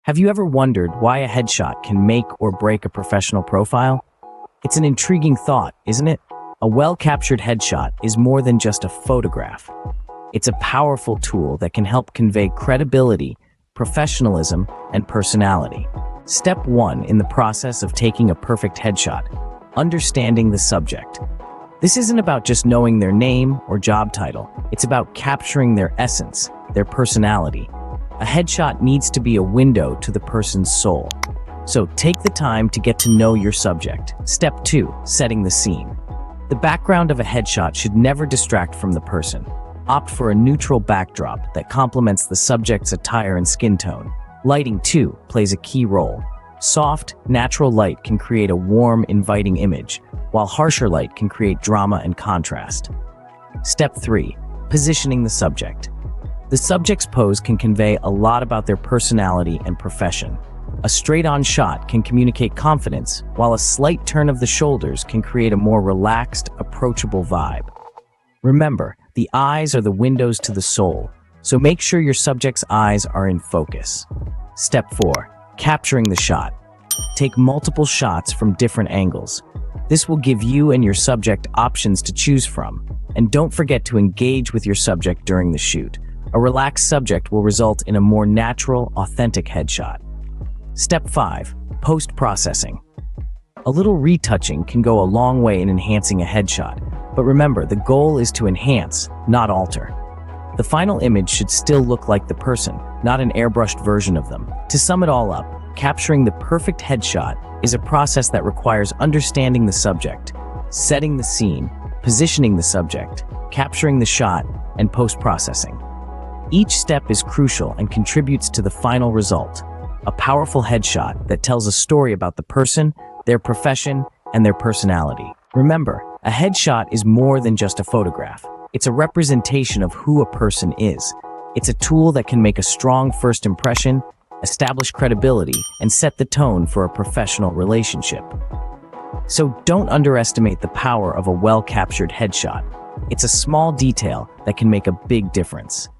Have you ever wondered why a headshot can make or break a professional profile? It's an intriguing thought, isn't it? A well-captured headshot is more than just a photograph. It's a powerful tool that can help convey credibility, professionalism, and personality. Step 1 in the process of taking a perfect headshot: understanding the subject. This isn't about just knowing their name or job title. It's about capturing their essence, their personality. A headshot needs to be a window to the person's soul. So take the time to get to know your subject. Step 2, setting the scene. The background of a headshot should never distract from the person. Opt for a neutral backdrop that complements the subject's attire and skin tone. Lighting, too, plays a key role. Soft, natural light can create a warm, inviting image, while harsher light can create drama and contrast. Step 3, positioning the subject. The subject's pose can convey a lot about their personality and profession. A straight-on shot can communicate confidence, while a slight turn of the shoulders can create a more relaxed, approachable vibe. Remember, the eyes are the windows to the soul, so make sure your subject's eyes are in focus. Step 4, capturing the shot. Take multiple shots from different angles. This will give you and your subject options to choose from. And don't forget to engage with your subject during the shoot. A relaxed subject will result in a more natural, authentic headshot. Step 5, post-processing. A little retouching can go a long way in enhancing a headshot, but remember, the goal is to enhance, not alter. The final image should still look like the person, not an airbrushed version of them. To sum it all up, capturing the perfect headshot is a process that requires understanding the subject, setting the scene, positioning the subject, capturing the shot, and post-processing. Each step is crucial and contributes to the final result, a powerful headshot that tells a story about the person, their profession, and their personality. Remember, a headshot is more than just a photograph. It's a representation of who a person is. It's a tool that can make a strong first impression, establish credibility, and set the tone for a professional relationship. So don't underestimate the power of a well-captured headshot. It's a small detail that can make a big difference.